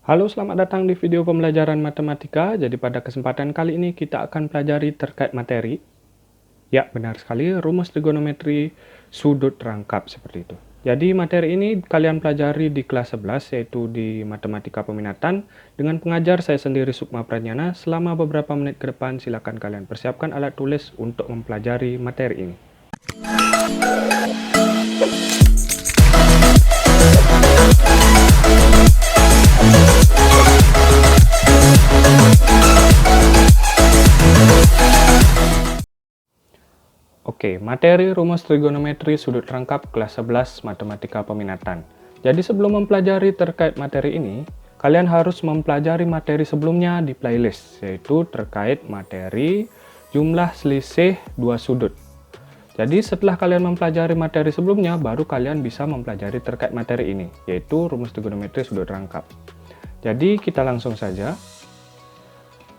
Halo, selamat datang di video pembelajaran matematika. Jadi pada kesempatan kali ini kita akan pelajari terkait materi. Ya, benar sekali, rumus trigonometri sudut rangkap seperti itu. Jadi materi ini kalian pelajari di kelas 11, yaitu di matematika peminatan. Dengan pengajar saya sendiri Sukma Pradnyana. Selama beberapa menit ke depan, silakan kalian persiapkan alat tulis untuk mempelajari materi ini. Oke, materi rumus trigonometri sudut rangkap kelas 11 matematika peminatan. Jadi sebelum mempelajari terkait materi ini, kalian harus mempelajari materi sebelumnya di playlist, yaitu terkait materi jumlah selisih dua sudut. Jadi setelah kalian mempelajari materi sebelumnya, baru kalian bisa mempelajari terkait materi ini, yaitu rumus trigonometri sudut rangkap. Jadi kita langsung saja.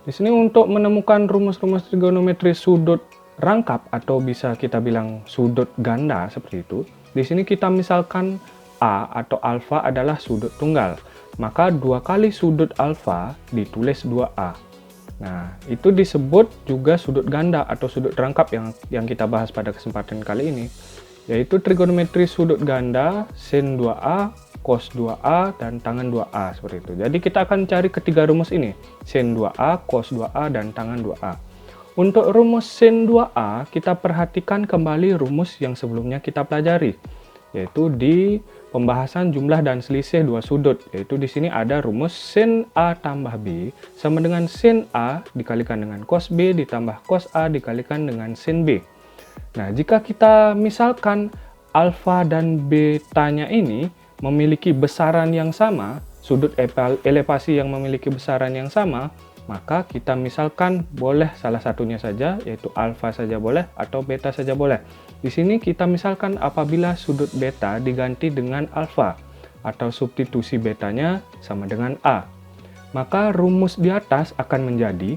Di sini untuk menemukan rumus-rumus trigonometri sudut rangkap atau bisa kita bilang sudut ganda seperti itu. Di sini kita misalkan A atau alfa adalah sudut tunggal. Maka 2 kali sudut alfa ditulis 2A. Nah, itu disebut juga sudut ganda atau sudut rangkap yang kita bahas pada kesempatan kali ini, yaitu trigonometri sudut ganda sin 2A, cos 2A, dan tangan 2A seperti itu. Jadi kita akan cari ketiga rumus ini, sin 2A, cos 2A, dan tangan 2A. Untuk rumus sin 2A, kita perhatikan kembali rumus yang sebelumnya kita pelajari, yaitu di pembahasan jumlah dan selisih dua sudut, yaitu di sini ada rumus sin A tambah B sama dengan sin A dikalikan dengan cos B ditambah cos A dikalikan dengan sin B. Nah, jika kita misalkan alfa dan betanya ini memiliki besaran yang sama, sudut elevasi yang memiliki besaran yang sama, maka kita misalkan boleh salah satunya saja, yaitu alfa saja boleh atau beta saja boleh. Di sini kita misalkan apabila sudut beta diganti dengan alfa atau substitusi betanya sama dengan A, maka rumus di atas akan menjadi,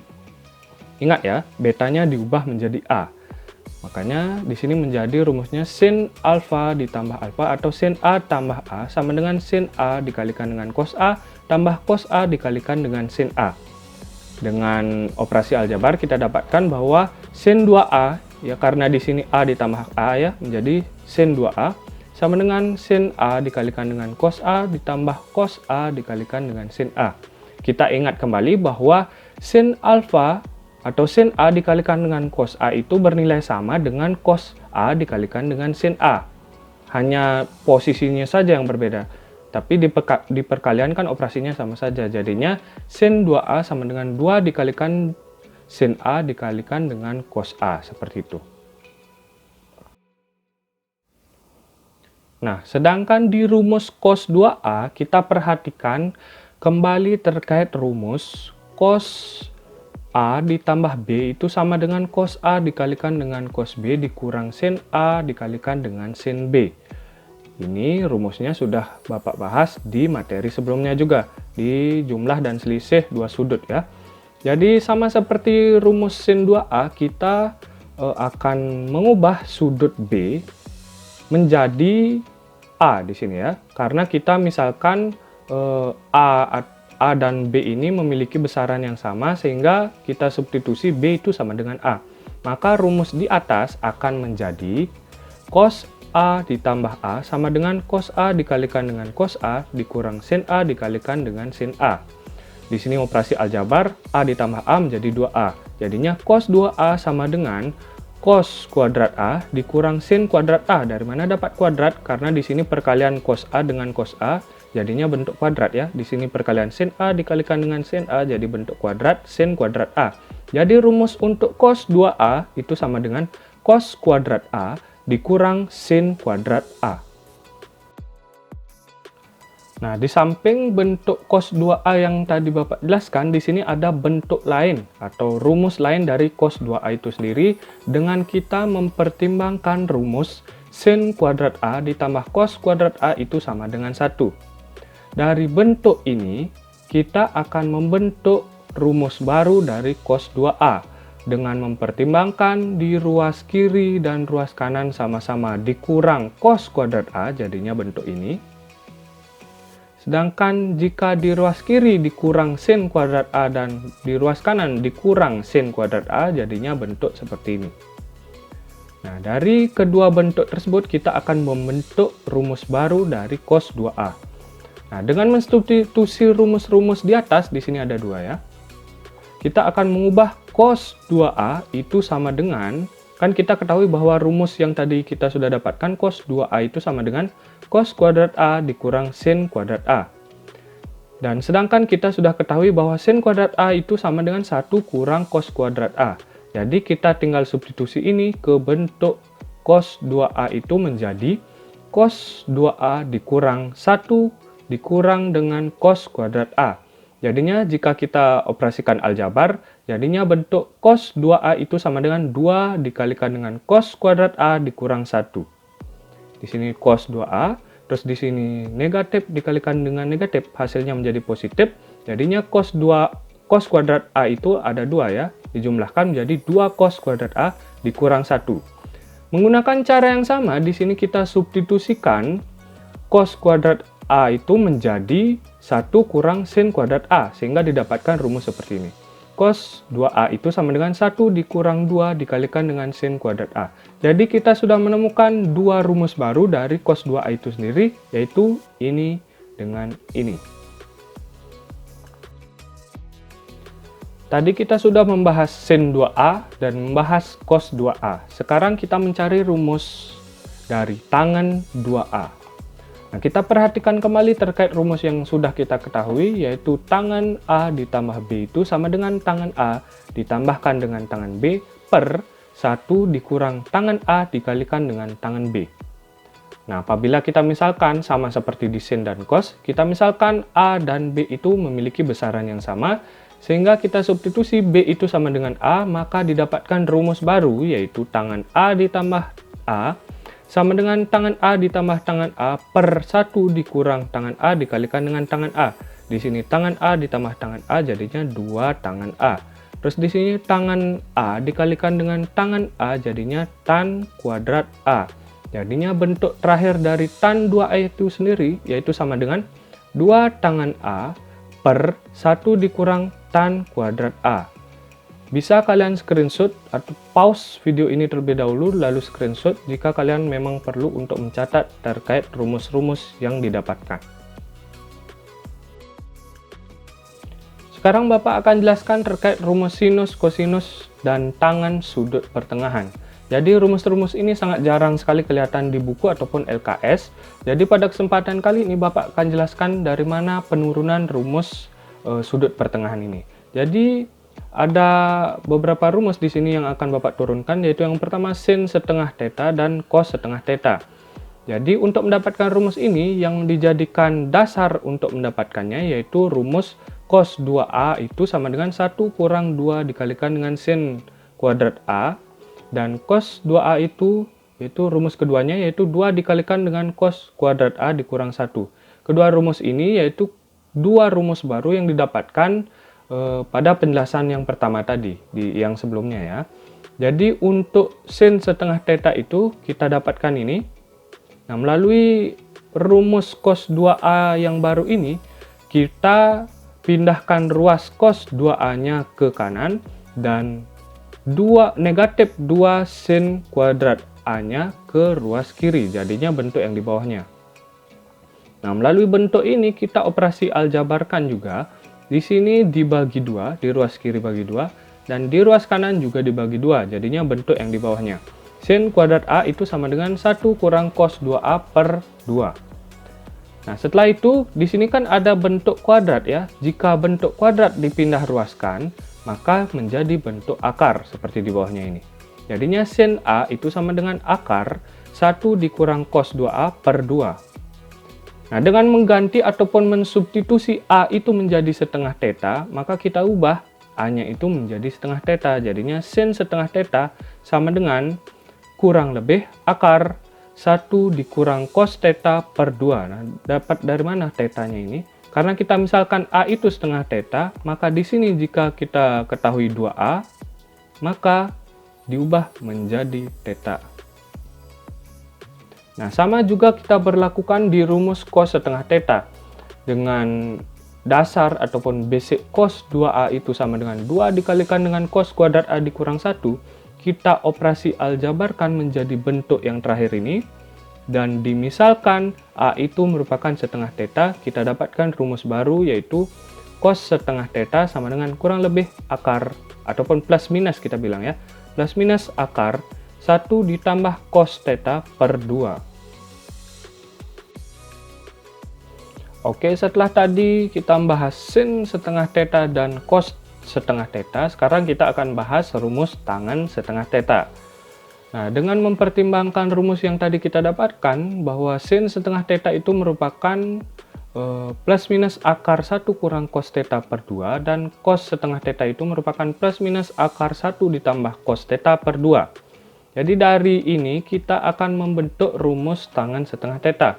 ingat ya, betanya diubah menjadi A. Makanya di sini menjadi rumusnya sin alfa ditambah alfa atau sin A tambah A sama dengan sin A dikalikan dengan cos A tambah cos A dikalikan dengan sin A. Dengan operasi aljabar kita dapatkan bahwa sin 2A, ya karena di sini A ditambah A ya, menjadi sin 2A sama dengan sin A dikalikan dengan cos A ditambah cos A dikalikan dengan sin A. Kita ingat kembali bahwa sin alfa atau sin A dikalikan dengan cos A itu bernilai sama dengan cos A dikalikan dengan sin A. Hanya posisinya saja yang berbeda. Tapi di perkalian kan operasinya sama saja. Jadinya sin 2A sama dengan 2 dikalikan sin A dikalikan dengan cos A. Seperti itu. Nah, sedangkan di rumus cos 2A kita perhatikan kembali terkait rumus cos A ditambah B itu sama dengan cos A dikalikan dengan cos B dikurang sin A dikalikan dengan sin B. Ini rumusnya sudah Bapak bahas di materi sebelumnya juga, di jumlah dan selisih dua sudut ya. Jadi sama seperti rumus sin 2A, kita akan mengubah sudut B menjadi A di sini ya. Karena kita misalkan A dan B ini memiliki besaran yang sama, sehingga kita substitusi B itu sama dengan A. Maka rumus di atas akan menjadi cos A ditambah A sama dengan cos A dikalikan dengan cos A dikurang sin A dikalikan dengan sin A. Di sini operasi aljabar, A ditambah A menjadi 2A. Jadinya cos 2A sama dengan cos kuadrat A dikurang sin kuadrat A. Dari mana dapat kuadrat? Karena di sini perkalian cos A dengan cos A, jadinya bentuk kuadrat ya. Di sini perkalian sin A dikalikan dengan sin A, jadi bentuk kuadrat sin kuadrat A. Jadi rumus untuk cos 2A itu sama dengan cos kuadrat A dikurang sin kuadrat A. Nah, di samping bentuk cos 2A yang tadi Bapak jelaskan, di sini ada bentuk lain atau rumus lain dari cos 2A itu sendiri dengan kita mempertimbangkan rumus sin kuadrat A ditambah cos kuadrat A itu sama dengan 1. Dari bentuk ini, kita akan membentuk rumus baru dari cos 2A. Dengan mempertimbangkan di ruas kiri dan ruas kanan sama-sama dikurang cos kuadrat A, jadinya bentuk ini. Sedangkan jika di ruas kiri dikurang sin kuadrat A dan di ruas kanan dikurang sin kuadrat A, jadinya bentuk seperti ini. Nah, dari kedua bentuk tersebut kita akan membentuk rumus baru dari cos 2A. Nah, dengan mensubstitusi rumus-rumus di atas, di sini ada dua ya. Kita akan mengubah cos 2A itu sama dengan, kan kita ketahui bahwa rumus yang tadi kita sudah dapatkan cos 2A itu sama dengan cos kuadrat A dikurang sin kuadrat A. Dan sedangkan kita sudah ketahui bahwa sin kuadrat A itu sama dengan 1 kurang cos kuadrat A. Jadi kita tinggal substitusi ini ke bentuk cos 2A itu menjadi cos 2A dikurang 1 dikurang dengan cos kuadrat A. Jadinya jika kita operasikan aljabar, jadinya bentuk cos 2A itu sama dengan 2 dikalikan dengan cos kuadrat A dikurang 1. Di sini cos 2A, terus di sini negatif dikalikan dengan negatif, hasilnya menjadi positif. Jadinya cos kuadrat A itu ada 2 ya, dijumlahkan menjadi 2 cos kuadrat A dikurang 1. Menggunakan cara yang sama, di sini kita substitusikan cos kuadrat A itu menjadi 1 kurang sin kuadrat A, sehingga didapatkan rumus seperti ini. Cos 2A itu sama dengan 1 dikurang 2 dikalikan dengan sin kuadrat A. Jadi kita sudah menemukan dua rumus baru dari cos 2A itu sendiri, yaitu ini dengan ini. Tadi kita sudah membahas sin 2A dan membahas cos 2A. Sekarang kita mencari rumus dari tangen 2A. Nah, kita perhatikan kembali terkait rumus yang sudah kita ketahui, yaitu tangen A ditambah B itu sama dengan tangen A ditambahkan dengan tangen B per 1 dikurang tangen A dikalikan dengan tangen B. Nah, apabila kita misalkan sama seperti di sin dan cos, kita misalkan A dan B itu memiliki besaran yang sama, sehingga kita substitusi B itu sama dengan A, maka didapatkan rumus baru, yaitu tangen A ditambah A sama dengan tangen A ditambah tangen A per 1 dikurang tangen A dikalikan dengan tangen A. Di sini tangen A ditambah tangen A jadinya 2 tangen A. Terus di sini tangen A dikalikan dengan tangen A jadinya tan kuadrat A. Jadinya bentuk terakhir dari tan 2A itu sendiri yaitu sama dengan 2 tangen A per 1 dikurang tan kuadrat A. Bisa kalian screenshot atau pause video ini terlebih dahulu lalu screenshot jika kalian memang perlu untuk mencatat terkait rumus-rumus yang didapatkan. Sekarang Bapak akan jelaskan terkait rumus sinus, kosinus, dan tangen sudut pertengahan. Jadi rumus-rumus ini sangat jarang sekali kelihatan di buku ataupun LKS. Jadi pada kesempatan kali ini Bapak akan jelaskan dari mana penurunan rumus sudut pertengahan ini. Jadi ada beberapa rumus di sini yang akan Bapak turunkan, yaitu yang pertama sin setengah theta dan cos setengah theta. Jadi untuk mendapatkan rumus ini yang dijadikan dasar untuk mendapatkannya yaitu rumus cos 2A itu sama dengan 1 kurang 2 dikalikan dengan sin kuadrat A, dan cos 2A itu yaitu rumus keduanya yaitu 2 dikalikan dengan cos kuadrat A dikurang 1. Kedua rumus ini yaitu dua rumus baru yang didapatkan pada penjelasan yang pertama tadi, di yang sebelumnya ya. Jadi untuk sin setengah theta itu kita dapatkan ini. Nah, melalui rumus cos 2A yang baru ini, kita pindahkan ruas cos 2A-nya ke kanan dan negatif 2 sin kuadrat A-nya ke ruas kiri. Jadinya bentuk yang di bawahnya. Nah, melalui bentuk ini kita operasi aljabarkan juga. Di sini dibagi 2, di ruas kiri bagi 2, dan di ruas kanan juga dibagi 2, jadinya bentuk yang di bawahnya. Sin kuadrat A itu sama dengan 1 kurang cos 2A per 2. Nah, setelah itu, di sini kan ada bentuk kuadrat ya. Jika bentuk kuadrat dipindah ruaskan, maka menjadi bentuk akar, seperti di bawahnya ini. Jadinya sin A itu sama dengan akar 1 dikurang cos 2A per 2. Nah, dengan mengganti ataupun mensubstitusi A itu menjadi setengah theta, maka kita ubah A-nya itu menjadi setengah theta. Jadinya sin setengah theta sama dengan kurang lebih akar 1 dikurang cos theta per 2. Nah, dapat dari mana theta-nya ini? Karena kita misalkan A itu setengah theta, maka di sini jika kita ketahui 2A, maka diubah menjadi theta. Nah, sama juga kita berlakukan di rumus cos setengah theta. dengan dasar ataupun basic cos 2A itu sama dengan 2 dikalikan dengan cos kuadrat A dikurang 1, kita operasi aljabarkan menjadi bentuk yang terakhir ini, dan dimisalkan A itu merupakan setengah theta, kita dapatkan rumus baru yaitu cos setengah theta sama dengan kurang lebih akar, ataupun plus minus kita bilang ya, plus minus akar 1 ditambah cos theta per 2. Oke, setelah tadi kita membahas sin setengah theta dan cos setengah theta, sekarang kita akan bahas rumus tangen setengah theta. Nah, dengan mempertimbangkan rumus yang tadi kita dapatkan, bahwa sin setengah theta itu merupakan plus minus akar 1 kurang cos theta per 2, dan cos setengah theta itu merupakan plus minus akar 1 ditambah cos theta per 2. Jadi dari ini kita akan membentuk rumus tangen setengah theta.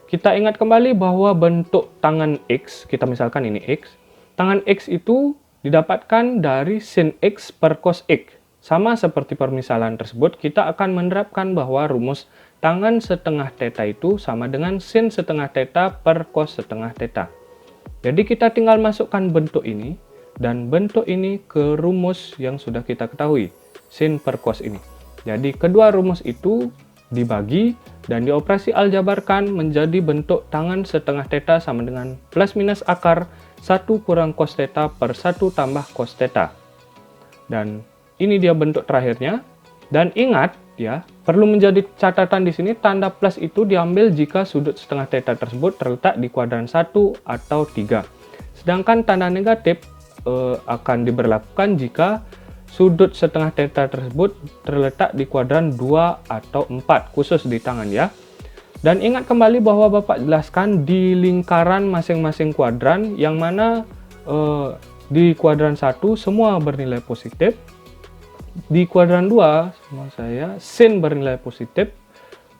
Kita ingat kembali bahwa bentuk tangen X, kita misalkan ini X, tangen X itu didapatkan dari sin X per cos X. Sama seperti permisalan tersebut, kita akan menerapkan bahwa rumus tangen setengah theta itu sama dengan sin setengah theta per cos setengah theta. Jadi kita tinggal masukkan bentuk ini dan bentuk ini ke rumus yang sudah kita ketahui, sin per cos ini. Jadi kedua rumus itu dibagi dan dioperasi aljabarkan menjadi bentuk tangen setengah theta sama dengan plus minus akar 1 kurang cos theta per 1 tambah cos theta. Dan ini dia bentuk terakhirnya. Dan ingat ya, perlu menjadi catatan di sini, tanda plus itu diambil jika sudut setengah theta tersebut terletak di kuadran 1 atau 3. Sedangkan tanda negatif akan diberlakukan jika sudut setengah theta tersebut terletak di kuadran 2 atau 4, khusus di tangan ya. Dan ingat kembali bahwa Bapak jelaskan di lingkaran masing-masing kuadran, yang mana di kuadran 1 semua bernilai positif, di kuadran 2 sama saya sin bernilai positif,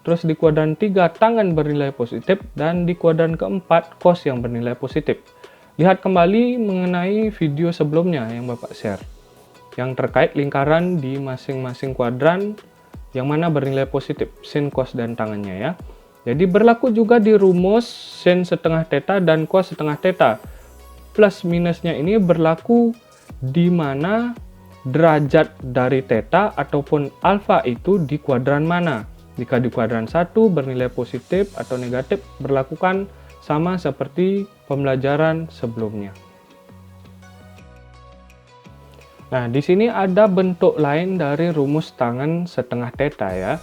terus di kuadran 3 tangen bernilai positif, dan di kuadran keempat cos yang bernilai positif. Lihat kembali mengenai video sebelumnya yang Bapak share, yang terkait lingkaran di masing-masing kuadran yang mana bernilai positif, sin, cos, dan tangannya ya. Jadi berlaku juga di rumus sin setengah theta dan cos setengah theta. Plus minusnya ini berlaku di mana derajat dari theta ataupun alfa itu di kuadran mana. Jika di kuadran 1 bernilai positif atau negatif, berlakukan sama seperti pembelajaran sebelumnya. Nah, di sini ada bentuk lain dari rumus tangen setengah theta ya.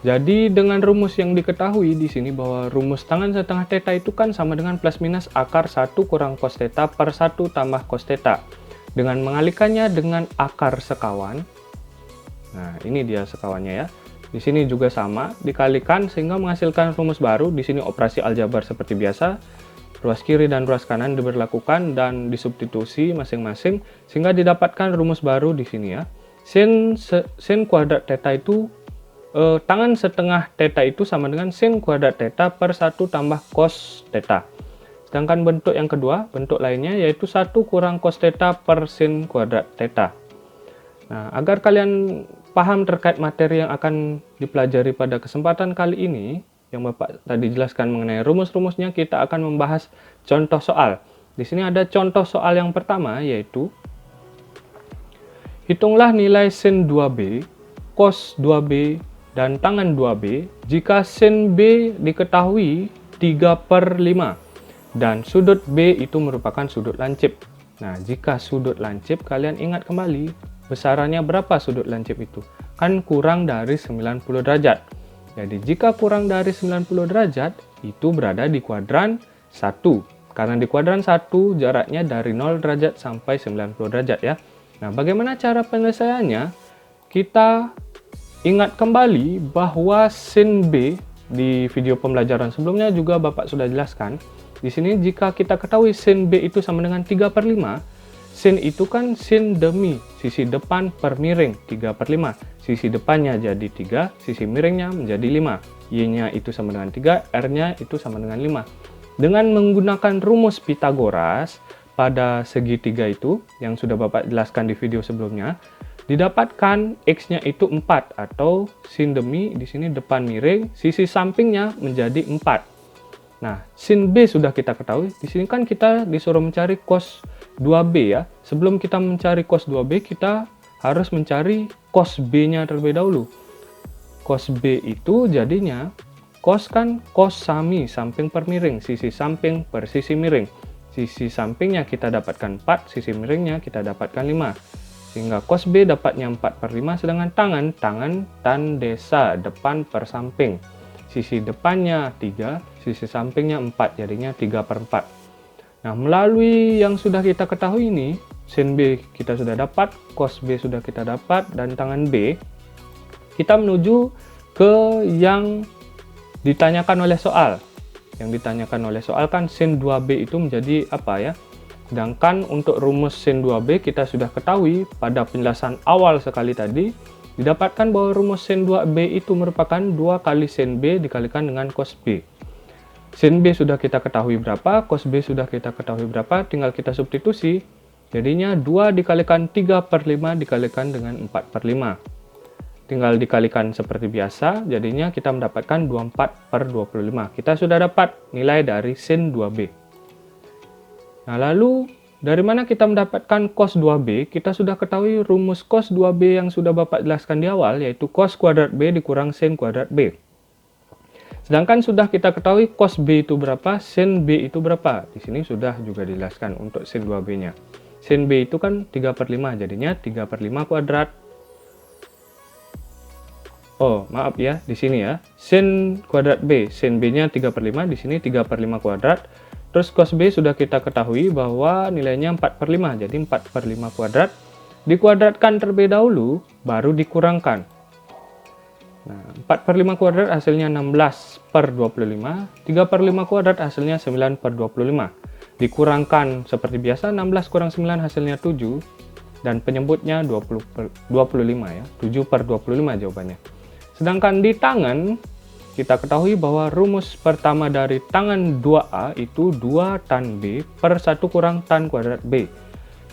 Jadi dengan rumus yang diketahui di sini bahwa rumus tangen setengah theta itu kan sama dengan plus minus akar 1 kurang cos theta per 1 tambah cos theta. Dengan mengalikannya dengan akar sekawan. Nah, ini dia sekawannya ya. Di sini juga sama, dikalikan sehingga menghasilkan rumus baru. Di sini operasi aljabar seperti biasa. Ruas kiri dan ruas kanan diberlakukan dan disubstitusi masing-masing sehingga didapatkan rumus baru di sini ya. Sin kuadrat theta itu tangen setengah theta itu sama dengan sin kuadrat theta per 1 tambah cos theta. Sedangkan bentuk yang kedua, bentuk lainnya yaitu 1 kurang cos theta per sin kuadrat theta. Nah, agar kalian paham terkait materi yang akan dipelajari pada kesempatan kali ini, yang Bapak tadi jelaskan mengenai rumus-rumusnya, kita akan membahas contoh soal. Di sini ada contoh soal yang pertama, yaitu hitunglah nilai sin 2b, cos 2b, dan tangen 2b jika sin b diketahui 3/5 dan sudut b itu merupakan sudut lancip. Nah, jika sudut lancip, kalian ingat kembali besarannya berapa sudut lancip itu? Kan kurang dari 90 derajat. Jadi jika kurang dari 90 derajat, itu berada di kuadran 1. Karena di kuadran 1 jaraknya dari 0 derajat sampai 90 derajat ya. Nah, bagaimana cara penyelesaiannya? Kita ingat kembali bahwa sin B di video pembelajaran sebelumnya juga Bapak sudah jelaskan. Di sini jika kita ketahui sin B itu sama dengan 3/5, sin itu kan sin demi sisi depan per miring 3/5. Sisi depannya jadi 3, sisi miringnya menjadi 5. Y-nya itu sama dengan 3, R-nya itu sama dengan 5. Dengan menggunakan rumus Pythagoras pada segitiga itu, yang sudah Bapak jelaskan di video sebelumnya, didapatkan X-nya itu 4, atau sin demi di sini depan miring, sisi sampingnya menjadi 4. Nah, sin B sudah kita ketahui. Di sini kan kita disuruh mencari cos 2B ya. Sebelum kita mencari cos 2B, kita harus mencari cos B-nya terlebih dahulu. Cos B itu jadinya cos kan cos sami samping per miring, sisi samping per sisi miring. Sisi sampingnya kita dapatkan 4, sisi miringnya kita dapatkan 5. Sehingga cos B dapatnya 4/5, sedangkan tangan tan desa depan per samping. Sisi depannya 3, sisi sampingnya 4, jadinya 3/4. Nah, melalui yang sudah kita ketahui ini, sin B kita sudah dapat, cos B sudah kita dapat, dan tangan B, kita menuju ke yang ditanyakan oleh soal. Yang ditanyakan oleh soal kan sin 2B itu menjadi apa ya? Sedangkan untuk rumus sin 2B kita sudah ketahui pada penjelasan awal sekali tadi, didapatkan bahwa rumus sin 2B itu merupakan 2 kali sin B dikalikan dengan cos B. Sin B sudah kita ketahui berapa, cos B sudah kita ketahui berapa, tinggal kita substitusi. Jadinya 2 dikalikan 3/5 dikalikan dengan 4/5. Tinggal dikalikan seperti biasa, jadinya kita mendapatkan 24/25. Kita sudah dapat nilai dari sin 2B. Nah, lalu dari mana kita mendapatkan cos 2B? Kita sudah ketahui rumus cos 2B yang sudah Bapak jelaskan di awal, yaitu cos kuadrat B dikurang sin kuadrat B. Sedangkan sudah kita ketahui cos B itu berapa, sin B itu berapa. Di sini sudah juga dijelaskan untuk sin 2B-nya. Sin B itu kan 3/5, jadinya 3/5 kuadrat. Oh, maaf ya, di sini ya. Sin kuadrat B, sin B-nya 3/5, di sini 3/5 kuadrat. Terus cos B sudah kita ketahui bahwa nilainya 4/5, jadi 4/5 kuadrat. Dikuadratkan terlebih dahulu, baru dikurangkan. Nah, 4/5 kuadrat hasilnya 16/25, 3/5 kuadrat hasilnya 9/25. Dikurangkan seperti biasa, 16 kurang 9 hasilnya 7, dan penyebutnya 25 ya, 7/25 jawabannya. Sedangkan di tangan, kita ketahui bahwa rumus pertama dari tangan 2A itu 2 tan B per 1 kurang tan kuadrat B.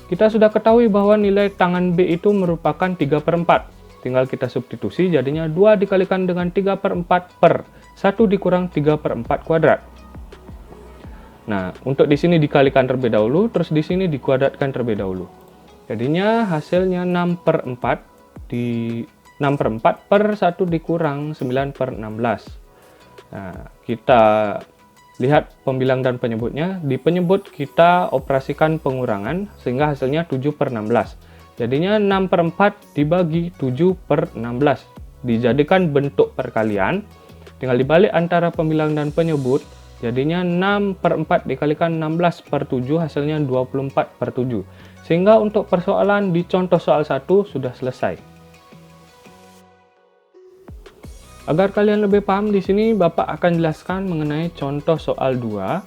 Kita sudah ketahui bahwa nilai tangan B itu merupakan 3/4. Tinggal kita substitusi, jadinya 2 dikalikan dengan 3/4 per 1 dikurang 3/4 kuadrat. Nah, untuk di sini dikalikan terlebih dahulu, terus di sini dikuadratkan terlebih dahulu. Jadinya hasilnya 6/4 per 1 dikurang 9/16. Nah, kita lihat pembilang dan penyebutnya. Di penyebut kita operasikan pengurangan sehingga hasilnya 7/16. Jadinya 6/4 dibagi 7/16. Dijadikan bentuk perkalian. Tinggal dibalik antara pembilang dan penyebut. Jadinya 6/4 dikalikan 16/7 hasilnya 24/7. Sehingga untuk persoalan di contoh soal 1 sudah selesai. Agar kalian lebih paham, di sini Bapak akan jelaskan mengenai contoh soal 2.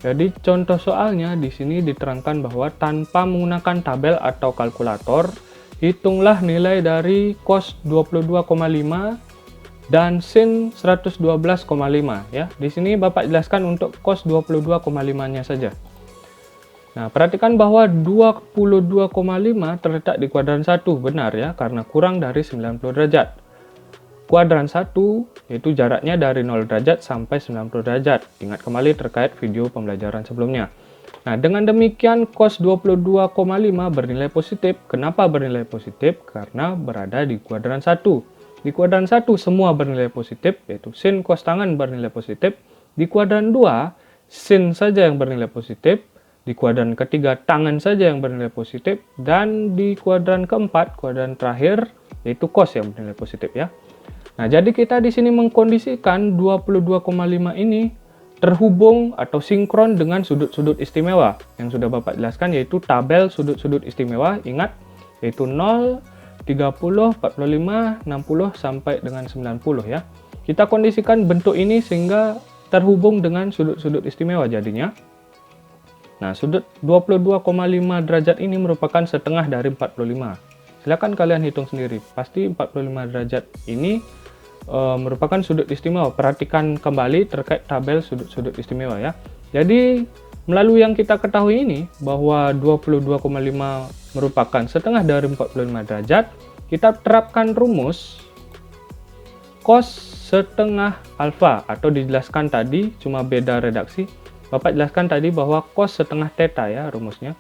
Jadi contoh soalnya di sini diterangkan bahwa tanpa menggunakan tabel atau kalkulator, hitunglah nilai dari cos 22,5 dan sin 112,5 ya. Di sini Bapak jelaskan untuk cos 22,5-nya saja. Nah, perhatikan bahwa 22,5 terletak di kuadran 1, benar ya, karena kurang dari 90 derajat. Kuadran 1 yaitu jaraknya dari 0 derajat sampai 90 derajat. Ingat kembali terkait video pembelajaran sebelumnya. Nah, dengan demikian cos 22,5 bernilai positif. Kenapa bernilai positif? Karena berada di kuadran 1. Di kuadran 1 semua bernilai positif, yaitu sin cos tangan bernilai positif. Di kuadran 2, sin saja yang bernilai positif. Di kuadran ketiga, tangan saja yang bernilai positif. Dan di kuadran keempat, kuadran terakhir, yaitu cos yang bernilai positif ya. Nah, jadi kita di sini mengkondisikan 22,5 ini terhubung atau sinkron dengan sudut-sudut istimewa yang sudah Bapak jelaskan, yaitu tabel sudut-sudut istimewa. Ingat, yaitu 0, 30, 45, 60 sampai dengan 90 ya. Kita kondisikan bentuk ini sehingga terhubung dengan sudut-sudut istimewa jadinya. Nah, sudut 22,5 derajat ini merupakan setengah dari 45. Silakan kalian hitung sendiri. Pasti 45 derajat ini merupakan sudut istimewa. Perhatikan kembali terkait tabel sudut-sudut istimewa ya. Jadi melalui yang kita ketahui ini bahwa 22,5 merupakan setengah dari 45 derajat, kita terapkan rumus cos setengah alfa, atau dijelaskan tadi cuma beda redaksi. Bapak jelaskan tadi bahwa cos setengah theta ya rumusnya.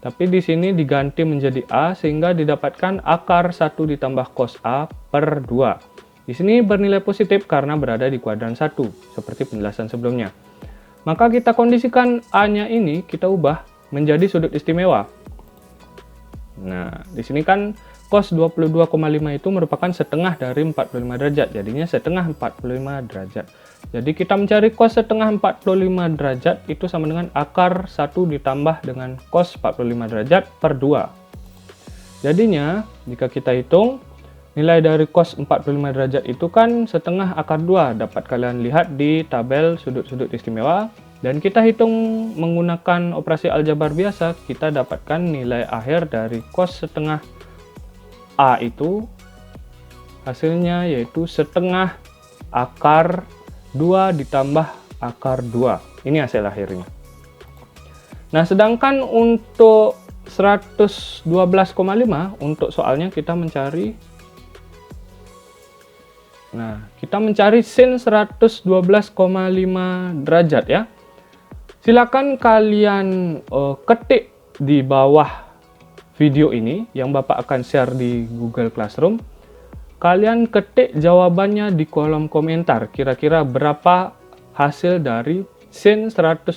Tapi di sini diganti menjadi A sehingga didapatkan akar 1 ditambah cos A per 2. Di sini bernilai positif karena berada di kuadran 1, seperti penjelasan sebelumnya. Maka kita kondisikan A-nya ini kita ubah menjadi sudut istimewa. Nah, di sini kan cos 22,5 itu merupakan setengah dari 45 derajat, jadinya setengah 45 derajat. Jadi kita mencari cos setengah 45 derajat itu sama dengan akar 1 ditambah dengan cos 45 derajat per 2. Jadinya, jika kita hitung, nilai dari cos 45 derajat itu kan setengah akar 2, dapat kalian lihat di tabel sudut-sudut istimewa. Dan kita hitung menggunakan operasi aljabar biasa, kita dapatkan nilai akhir dari cos setengah A itu hasilnya yaitu setengah akar 2 ditambah akar 2. Ini hasil akhirnya. Nah, sedangkan untuk 112,5 untuk soalnya kita mencari sin 112,5 derajat ya. Silakan kalian ketik di bawah video ini yang Bapak akan share di Google Classroom. Kalian ketik jawabannya di kolom komentar. Kira-kira berapa hasil dari sin 112,5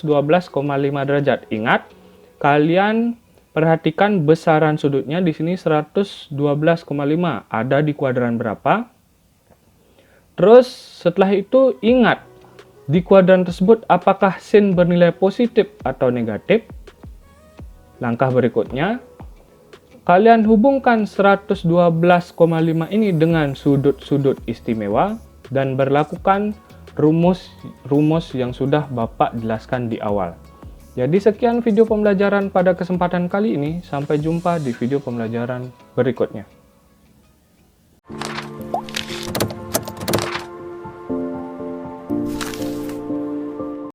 derajat. Ingat, kalian perhatikan besaran sudutnya di sini 112,5. Ada di kuadran berapa? Terus setelah itu ingat, di kuadran tersebut apakah sin bernilai positif atau negatif? Langkah berikutnya, kalian hubungkan 112,5 ini dengan sudut-sudut istimewa dan berlakukan rumus yang sudah Bapak jelaskan di awal. Jadi sekian video pembelajaran pada kesempatan kali ini, sampai jumpa di video pembelajaran berikutnya.